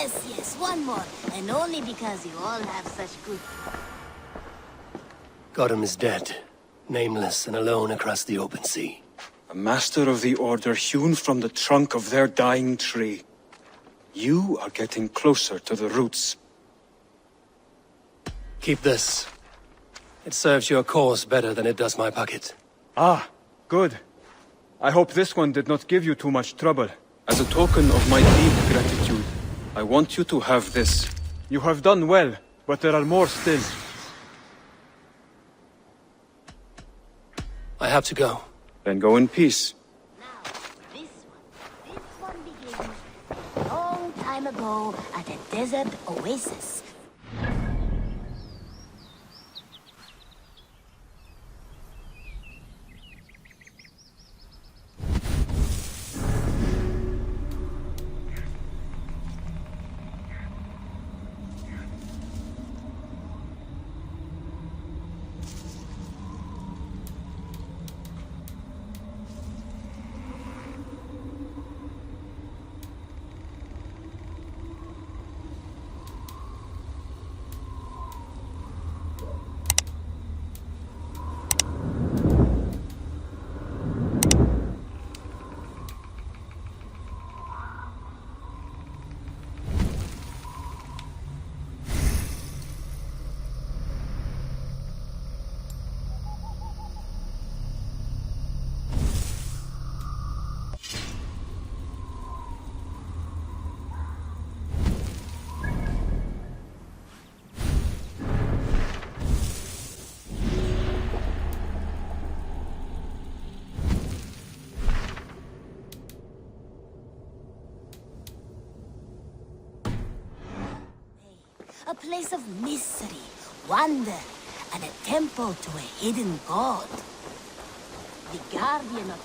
Yes, one more. And only because you all have such good... Gotham is dead, nameless and alone across the open sea. A master of the Order hewn from the trunk of their dying tree. You are getting closer to the roots. Keep this. It serves your cause better than it does my pocket. Ah, good. I hope this one did not give you too much trouble. As a token of my deep gratitude, I want you to have this. You have done well, but there are more still. I have to go. Then go in peace. Now, this one begins a long time ago at a desert oasis. A place of mystery, wonder, and a temple to a hidden god. The guardian of...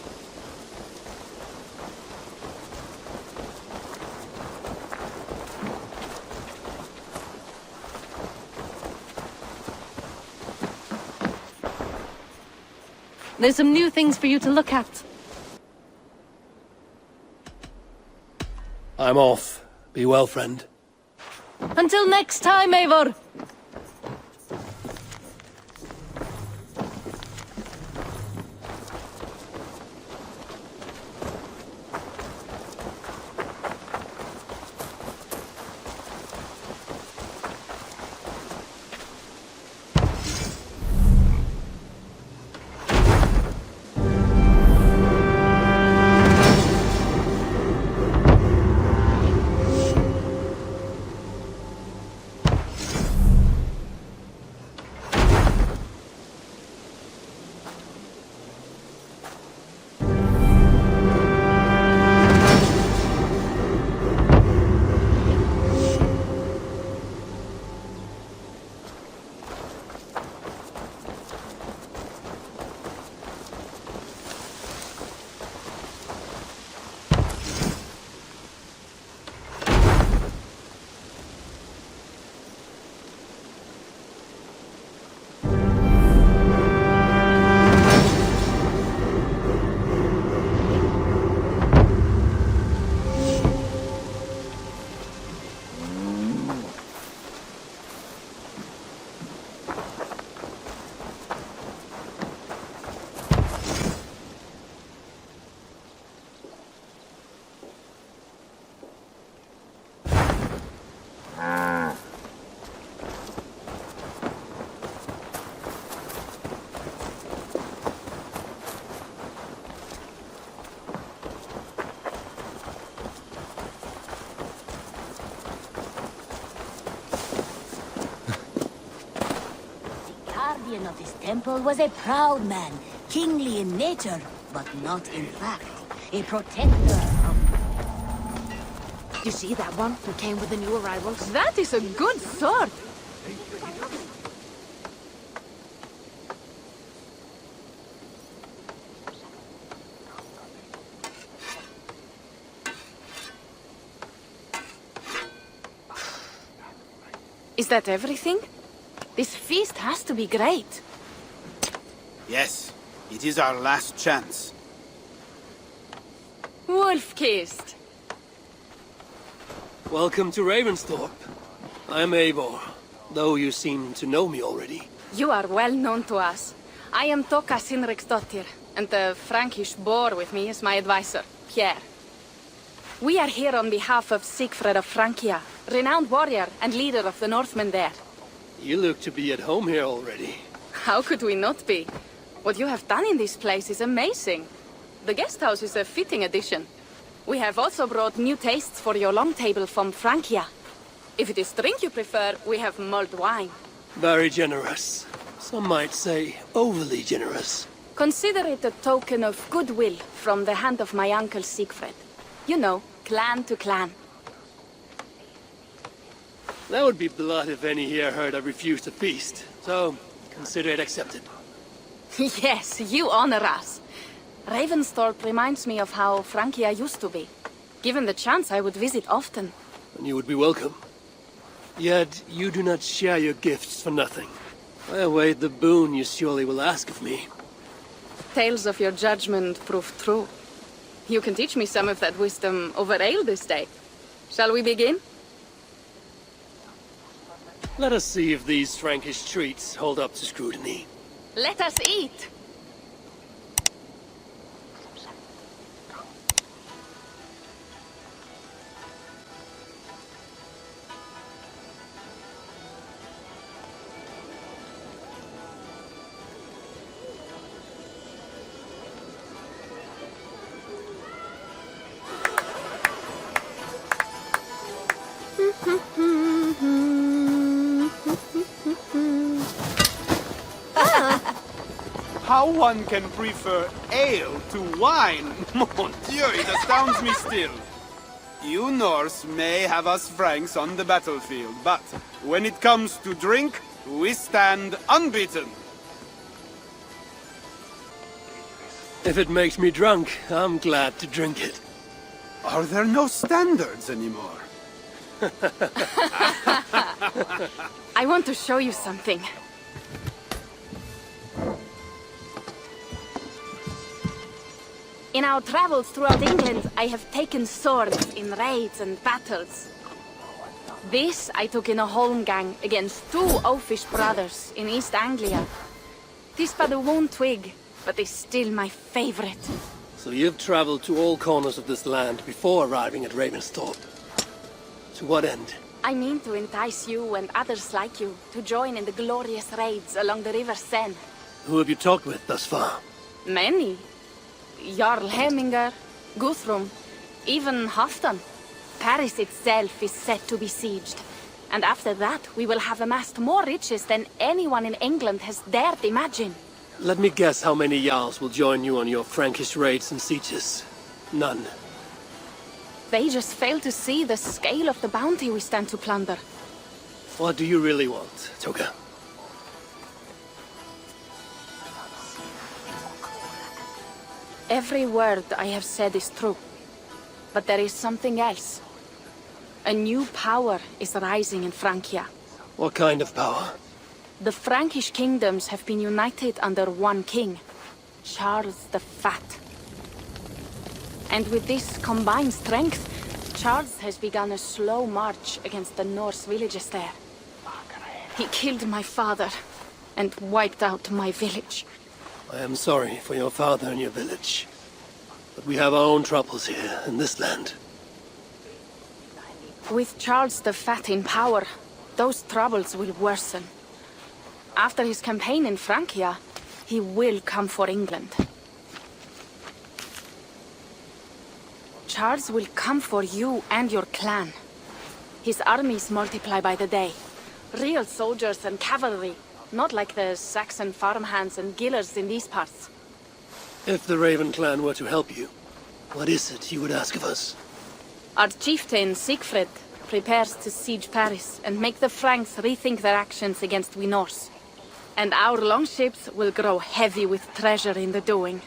There's some new things for you to look at. I'm off. Be well, friend. Until next time, Eivor! Of this temple was a proud man, kingly in nature, but not in fact, a protector of... You see that one who came with the new arrivals? That is a good sword! Is that everything? This feast has to be great. Yes, it is our last chance. Wolf-kissed. Welcome to Ravensthorpe. I'm Eivor, though you seem to know me already. You are well known to us. I am Toka Sinriksdottir, and the Frankish boar with me is my advisor, Pierre. We are here on behalf of Sigfred of Francia, renowned warrior and leader of the Northmen there. You look to be at home here already. How could we not be? What you have done in this place is amazing. The guest house is a fitting addition. We have also brought new tastes for your long table from Francia. If it is drink you prefer, we have mulled wine. Very generous. Some might say overly generous. Consider it a token of goodwill from the hand of my uncle Sigfred. You know, clan to clan. That would be blood if any here heard I refused a feast. So, consider it accepted. Yes, you honor us. Ravensthorpe reminds me of how Francia used to be. Given the chance, I would visit often. And you would be welcome. Yet, you do not share your gifts for nothing. I await the boon you surely will ask of me. Tales of your judgment prove true. You can teach me some of that wisdom over ale this day. Shall we begin? Let us see if these Frankish treats hold up to scrutiny. Let us eat! How one can prefer ale to wine? Mon Dieu, it astounds me still. You Norse may have us Franks on the battlefield, but when it comes to drink, we stand unbeaten. If it makes me drunk, I'm glad to drink it. Are there no standards anymore? I want to show you something. In our travels throughout England, I have taken swords in raids and battles. This I took in a holmgang against two oafish brothers in East Anglia. Tis but a worn twig, but is still my favorite. So you've traveled to all corners of this land before arriving at Ravensthorpe. To what end? I mean to entice you and others like you to join in the glorious raids along the River Seine. Who have you talked with thus far? Many. Jarl Heminger, Guthrum, even Halfdan. Paris itself is set to be sieged. And after that, we will have amassed more riches than anyone in England has dared imagine. Let me guess how many Jarls will join you on your Frankish raids and sieges. None. They just fail to see the scale of the bounty we stand to plunder. What do you really want, Toga? Every word I have said is true. But there is something else. A new power is rising in Francia. What kind of power? The Frankish kingdoms have been united under one king, Charles the Fat. And with this combined strength, Charles has begun a slow march against the Norse villages there. He killed my father and wiped out my village. I am sorry for your father and your village. But we have our own troubles here in this land. With Charles the Fat in power, those troubles will worsen. After his campaign in Francia, he will come for England. Charles will come for you and your clan. His armies multiply by the day. Real soldiers and cavalry, not like the Saxon farmhands and gillers in these parts. If the Raven clan were to help you, what is it you would ask of us? Our chieftain, Sigfred, prepares to siege Paris and make the Franks rethink their actions against we Norse. And our longships will grow heavy with treasure in the doing.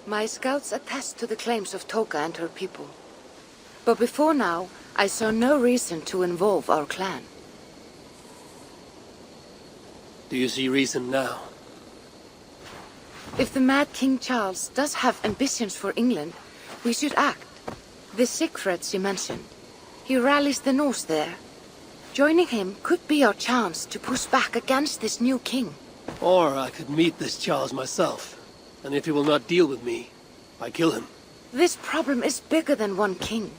My scouts attest to the claims of Toka and her people. But before now, I saw no reason to involve our clan. Do you see reason now? If the mad King Charles does have ambitions for England, we should act. The Siegfried you mentioned, he rallies the Norse there. Joining him could be our chance to push back against this new king. Or I could meet this Charles myself, and if he will not deal with me, I kill him. This problem is bigger than one king.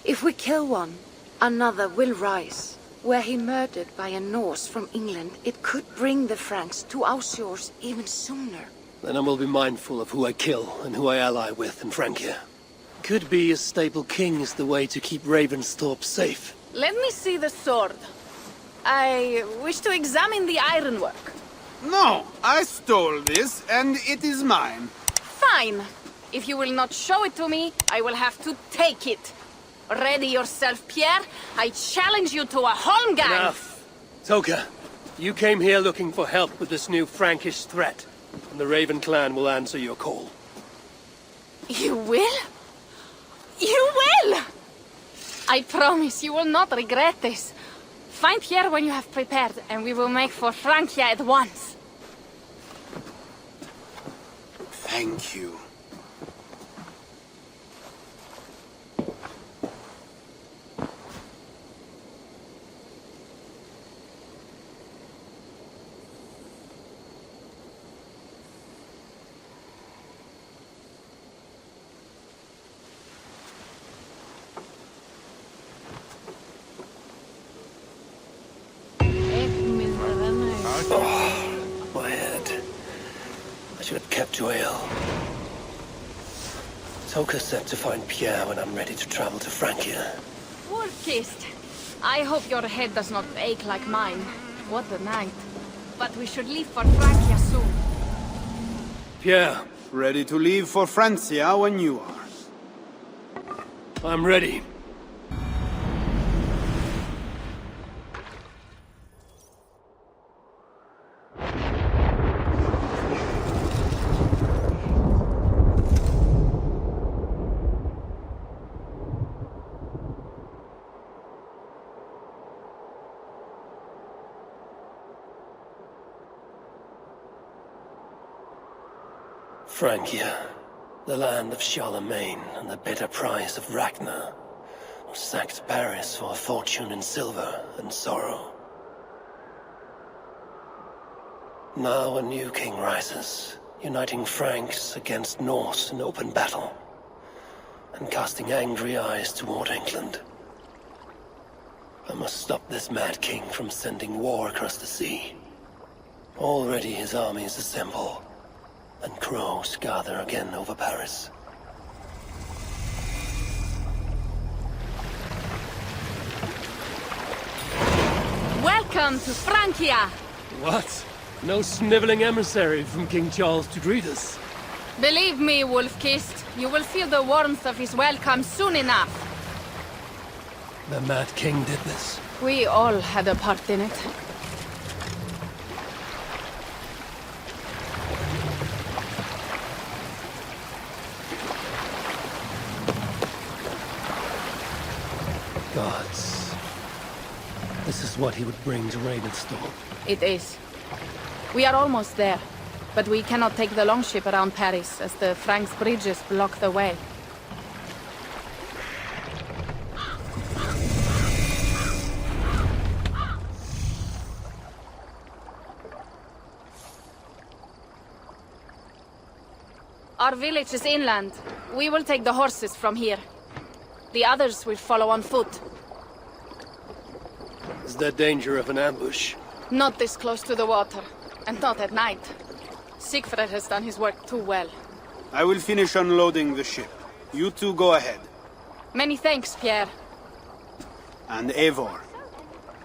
If we kill one, another will rise. Were he murdered by a Norse from England, it could bring the Franks to our shores even sooner. Then I will be mindful of who I kill and who I ally with in Francia. Could be a stable king is the way to keep Ravensthorpe safe. Let me see the sword. I wish to examine the ironwork. No, I stole this, and it is mine. Fine. If you will not show it to me, I will have to take it. Ready yourself, Pierre. I challenge you to a holmgang. Enough. Toka, you came here looking for help with this new Frankish threat, and the Raven clan will answer your call. You will? You will! I promise you will not regret this. Find Pierre when you have prepared, and we will make for Francia at once. Thank you. My head. I should have kept well. Toka said to find Pierre when I'm ready to travel to Francia. Wolf-kissed. I hope your head does not ache like mine. What a night. But we should leave for Francia soon. Pierre, Ready to leave for Francia when you are. I'm ready. Francia, the land of Charlemagne and the bitter price of Ragnar, who sacked Paris for a fortune in silver and sorrow. Now a new king rises, uniting Franks against Norse in open battle, and casting angry eyes toward England. I must stop this mad king from sending war across the sea. Already his armies assemble, and crows gather again over Paris. Welcome to Francia! What? No sniveling emissary from King Charles to greet us? Believe me, Wolf-kissed, you will feel the warmth of his welcome soon enough. The Mad King did this. We all had a part in it. Gods. This is what he would bring to Ravensthorpe. It is. We are almost there, but we cannot take the longship around Paris as the Franks' bridges block the way. Our village is inland. We will take the horses from here. The others will follow on foot. Is there danger of an ambush? Not this close to the water, and not at night. Siegfried has done his work too well. I will finish unloading the ship. You two go ahead. Many thanks, Pierre. And Eivor,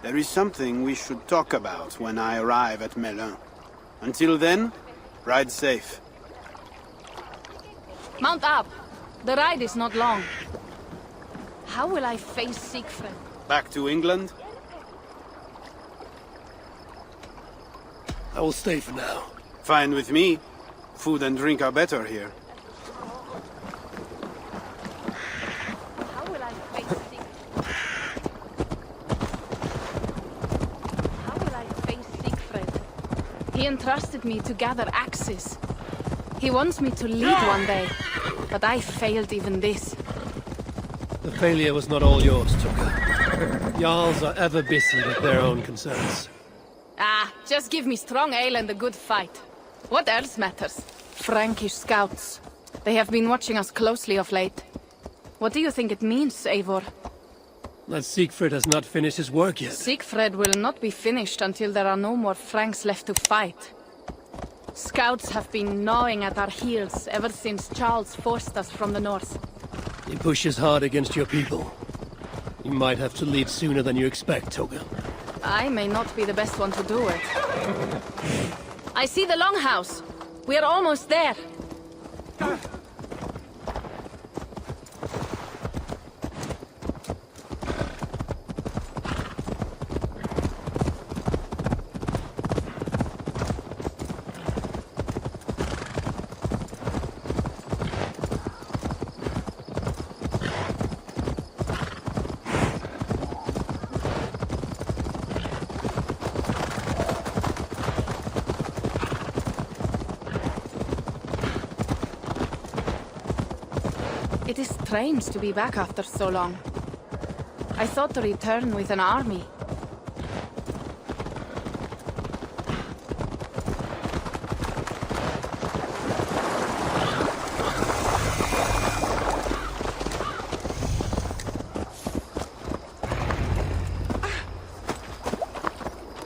there is something we should talk about when I arrive at Melun. Until then, ride safe. Mount up. The ride is not long. How will I face Siegfried? Back to England? I will stay for now. Fine with me. Food and drink are better here. How will I face Siegfried? How will I face Siegfried? He entrusted me to gather axes. He wants me to lead one day, but I failed even this. The failure was not all yours, Tuka. Jarls are ever busy with their own concerns. Ah, just give me strong ale and a good fight. What else matters? Frankish scouts. They have been watching us closely of late. What do you think it means, Eivor? That Siegfried has not finished his work yet. Siegfried will not be finished until there are no more Franks left to fight. Scouts have been gnawing at our heels ever since Charles forced us from the north. He pushes hard against your people. You might have to leave sooner than you expect, Toga. I may not be the best one to do it. I see the longhouse. We are almost there. It is strange to be back after so long. I thought to return with an army.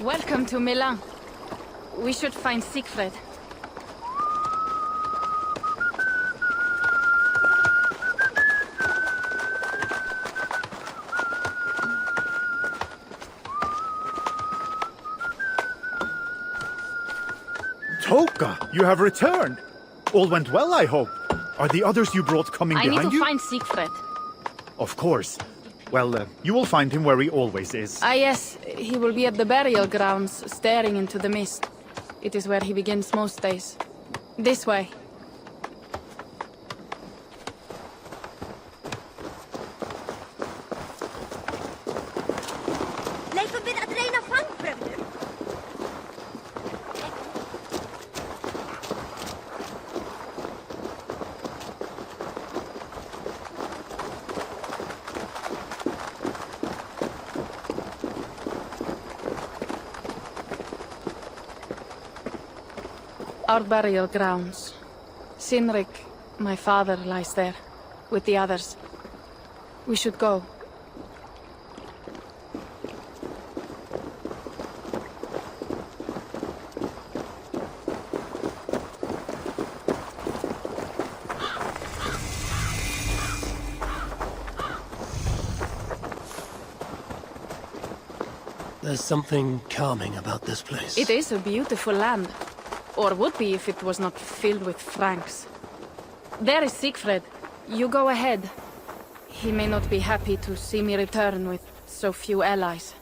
Welcome to Milan. We should find Siegfried. Toka, you have returned. All went well, I hope. Are the others you brought coming behind you? I need to find Siegfried. Of course. Well, you will find him where he always is. Ah yes, he will be at the burial grounds, staring into the mist. It is where he begins most days. This way. Our burial grounds. Sinrik, my father, lies there, with the others. We should go. There's something calming about this place. It is a beautiful land. Or would be if it was not filled with Franks. There is Siegfried. You go ahead. He may not be happy to see me return with so few allies.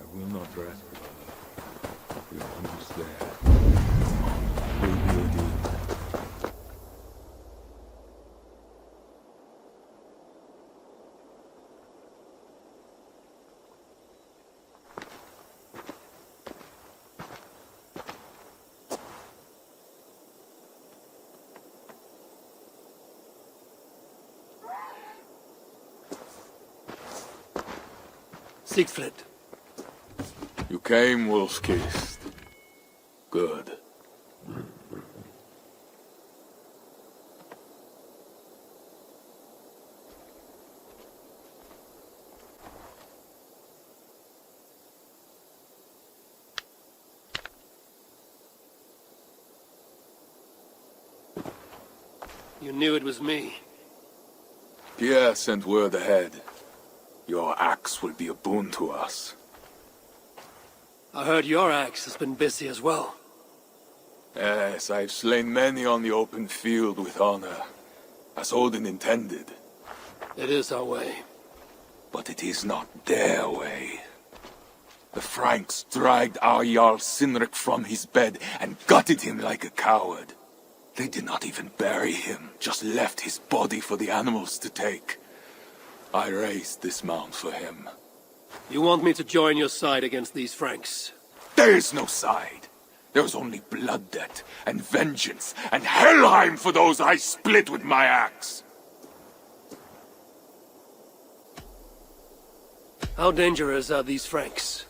I will not rest. We are almost there. Siegfried. You came, wolf-kissed. Good. You knew it was me. Pierre sent word ahead. Your axe will be a boon to us. I heard your axe has been busy as well. Yes, I've slain many on the open field with honor, as Odin intended. It is our way. But it is not their way. The Franks dragged our Jarl Sinrik from his bed and gutted him like a coward. They did not even bury him, just left his body for the animals to take. I raised this mound for him. You want me to join your side against these Franks? There is no side. There's only blood debt, and vengeance, and Helheim for those I split with my axe. How dangerous are these Franks?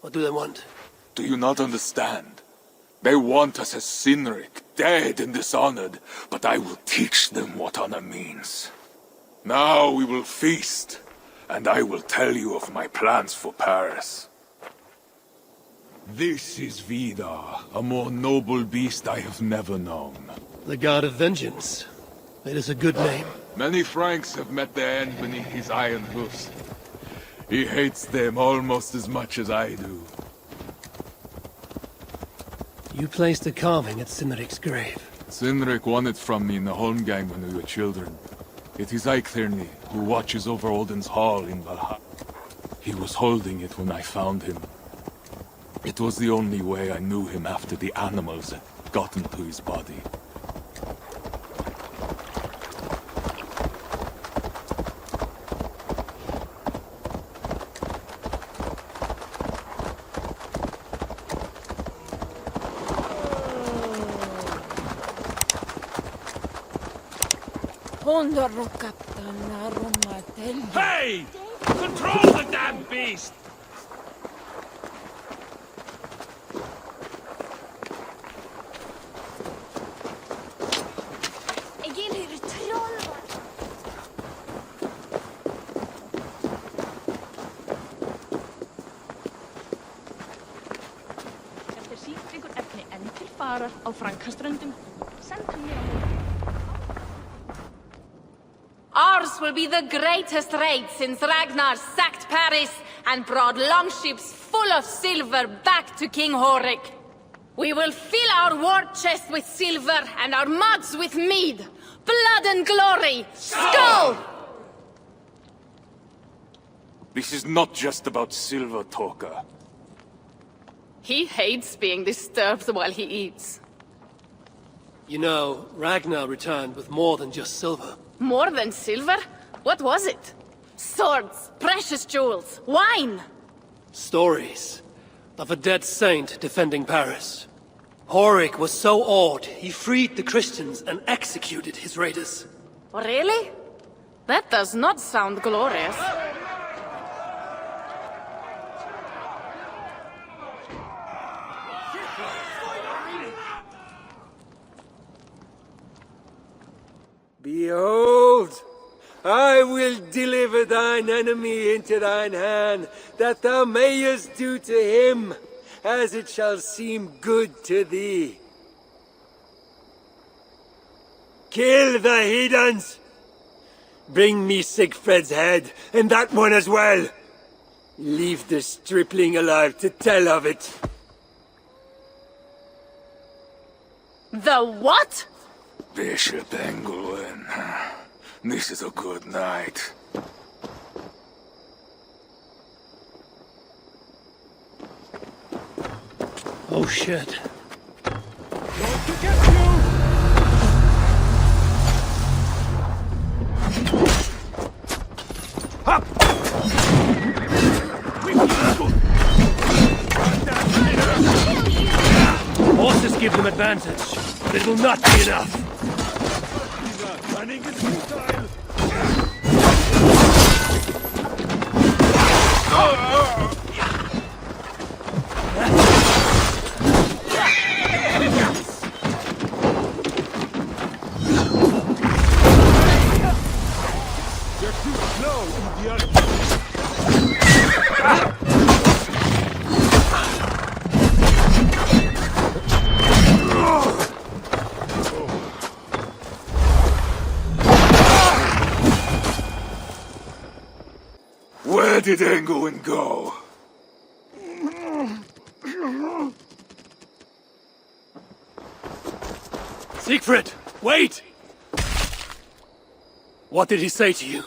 What do they want? Do you not understand? They want us as Cynric, dead and dishonored, but I will teach them what honor means. Now we will feast, and I will tell you of my plans for Paris. This is Vidar, a more noble beast I have never known. The God of Vengeance. It is a good name. Many Franks have met their end beneath his iron hoofs. He hates them almost as much as I do. You placed a carving at Cynric's grave. Cynric won it from me in the Holmgang when we were children. It is Eiktherni, who watches over Odin's hall in Valhalla. He was holding it when I found him. It was the only way I knew him after the animals had gotten to his body. Hey! Control the damn beast! á Frankaströndum. Ours will be the greatest raid since Ragnar sacked Paris and brought longships full of silver back to King Horik. We will fill our war chest with silver and our mugs with mead. Blood and glory! Skull! This is not just about silver, Torka. He hates being disturbed while he eats. You know, Ragnar returned with more than just silver. More than silver? What was it? Swords, precious jewels, wine! Stories of a dead saint defending Paris. Horik was so awed, he freed the Christians and executed his raiders. Really? That does not sound glorious. Behold, I will deliver thine enemy into thine hand, that thou mayest do to him as it shall seem good to thee. Kill the heathens! Bring me Sigfred's head, and that one as well! Leave the stripling alive to tell of it. The what? Bishop Engelwin. This is a good night. Oh shit. Going to get you! Up! Horses give them advantage, but it will not be enough. Running is futile! They're too slow in the other. Where did Engelwin go? Siegfried, wait! What did he say to you?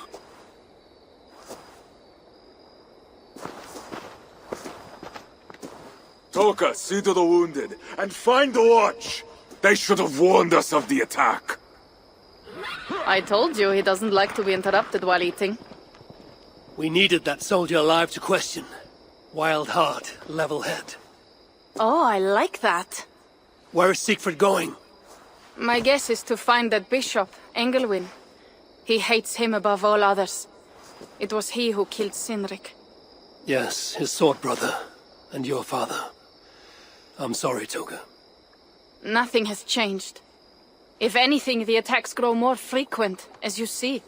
Toka, see to the wounded, and find the watch! They should have warned us of the attack. I told you he doesn't like to be interrupted while eating. We needed that soldier alive to question. Wild heart, level head. Oh, I like that. Where is Siegfried going? My guess is to find that bishop, Engelwin. He hates him above all others. It was he who killed Cynric. Yes, his sword brother. And your father. I'm sorry, Toga. Nothing has changed. If anything, the attacks grow more frequent, as you see.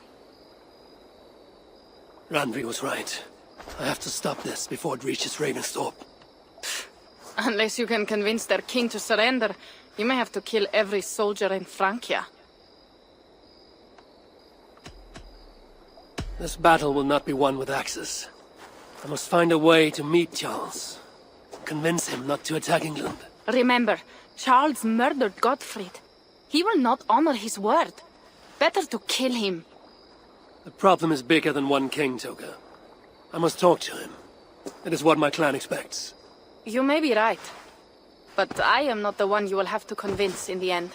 Randvi was right. I have to stop this before it reaches Ravensthorpe. Unless you can convince their king to surrender, you may have to kill every soldier in Francia. This battle will not be won with axes. I must find a way to meet Charles. Convince him not to attack England. Remember, Charles murdered Gottfried. He will not honor his word. Better to kill him. The problem is bigger than one king, Toga. I must talk to him. It is what my clan expects. You may be right. But I am not the one you will have to convince in the end.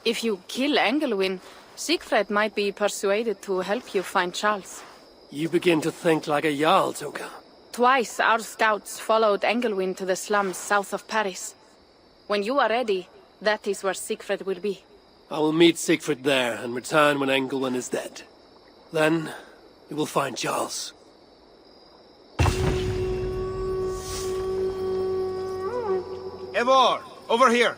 If you kill Engelwin, Siegfried might be persuaded to help you find Charles. You begin to think like a Jarl, Toga. Twice our scouts followed Engelwin to the slums south of Paris. When you are ready, that is where Siegfried will be. I will meet Siegfried there and return when Engelwin is dead. Then, we will find Charles. Eivor, over here.